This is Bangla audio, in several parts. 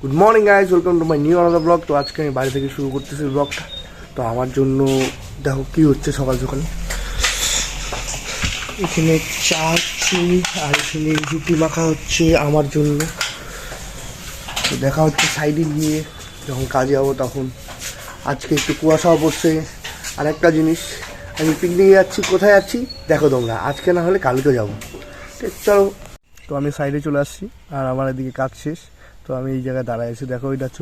Good morning guys, welcome to my new another blog. তো আজকে আমি বাড়ি থেকে শুরু করতেছি ব্লগটা। তো আমার জন্য দেখো কী হচ্ছে সকাল সকাল। এখানে চা হচ্ছে আর এখানে রুটি মাখা হচ্ছে আমার জন্য। তো দেখা হচ্ছে সাইডে গিয়ে যখন কাজে যাবো তখন। আজকে একটু কুয়াশাও পড়ছে। আর একটা জিনিস, আমি পিকনিকে যাচ্ছি। কোথায় যাচ্ছি দেখো তোমরা, আজকে না হলে কালকে যাবো। ঠিক, চলো। তো আমি সাইডে চলে আসছি আর আমার এদিকে কাজ শেষ। তো আমি এই জায়গায় দাঁড়ায় আছি। দেখো এটা হচ্ছে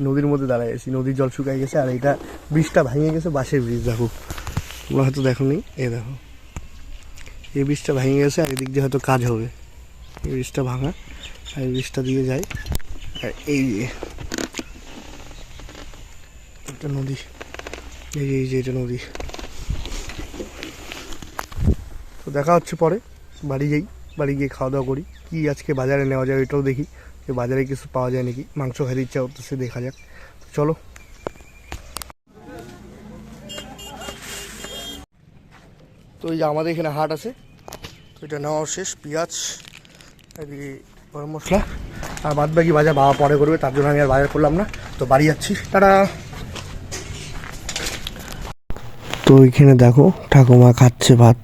নদীর মধ্যে দাঁড়ায় আছি। নদীর জল শুকাই গেছে আর এটা ব্রিজটা ভেঙে গেছে, বাঁশের ব্রিজ। দেখো তোমরা হয়তো দেখো নি, দেখো এই ব্রিজটা ভেঙে গেছে আর এদিক দিয়ে হয়তো কাজ হবে। এই ব্রিজটা ভাঙা আর এই ব্রিজটা দিয়ে যায়। আর এই যে একটা নদী, এই যে এটা নদী। তো দেখা হচ্ছে পরে। বাড়ি গিয়ে খাওয়া দাওয়া করি। কি আজকে বাজারে নেওয়া যায় এটাও দেখি, যে বাজারে কিছু পাওয়া যায় নাকি। মাংস খেতে ইচ্ছা করতেছে, দেখা যাক। চলো। তো এই যে আমাদের এখানে হাট আছে। তো এটা নেওয়া শেষ। পেঁয়াজ, এদিকে গরম মশলা আর বাদ বাকি বাজার বাবা পরে করবে, তার জন্য আমি আর বাজার করলাম না। তো বাড়ি যাচ্ছি, তারা। তো এখানে দেখো ঠাকুমা খাচ্ছে ভাত,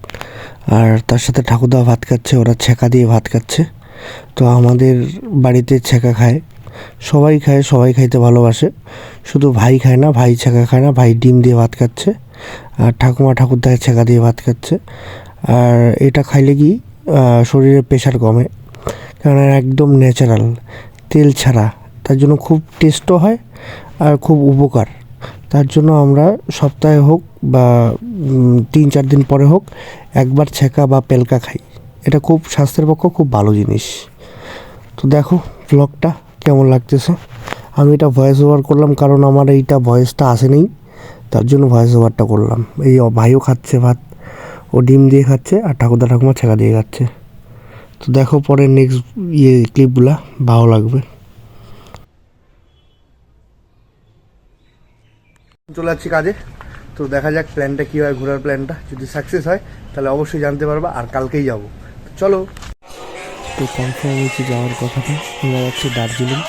আর তার সাথে ঠাকুরদা ভাত খাচ্ছে। ওরা ছেঁকা দিয়ে ভাত খাচ্ছে। তো আমাদের বাড়িতে ছেঁকা খায়, সবাই খাইতে ভালোবাসে। শুধু ভাই খায় না, ভাই ছেঁকা খায় না, ভাই ডিম দিয়ে ভাত খাচ্ছে। আর ঠাকুরদাকে ছেঁকা দিয়ে ভাত খাচ্ছে। আর এটা খাইলে কি শরীরে প্রেশার কমে, কারণ একদম ন্যাচারাল, তেল ছাড়া। তার জন্য খুব টেস্টও হয় আর খুব উপকার। তার জন্য আমরা সপ্তাহে হোক বা 3-4 দিন পরে হোক একবার ছেঁকা বা পেলকা খাই। এটা খুব স্বাস্থ্যের পক্ষে খুব ভালো জিনিস। তো দেখো ব্লগটা কেমন লাগতেছে। আমি এটা ভয়েস ওভার করলাম কারণ আমার এইটা ভয়েসটা আসেনি, তার জন্য ভয়েস ওভারটা করলাম। এই ভাইও খাচ্ছে ভাত, ও ডিম দিয়ে খাচ্ছে আর ঠাকুমা ছেঁকা দিয়ে খাচ্ছে। তো দেখো পরে নেক্সট ক্লিপগুলা ভালো লাগবে। চলে যাচ্ছি কাজে। তো দেখা যাক প্ল্যানটা কী হয়, ঘোরার প্ল্যানটা যদি সাকসেস হয় তাহলে অবশ্যই জানতে পারবা। আর কালকেই যাবো, চলো। তো কনফার্ম হয়েছে যাওয়ার কথাটা, আমরা যাচ্ছি দার্জিলিং।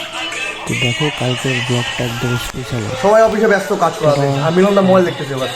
তো দেখো কালকের ব্লগটা একদম স্পেশাল। সবাই অফিসে ব্যস্ত কাজ করাতে, আর মিলনদা মোবাইল দেখতেছে এবার।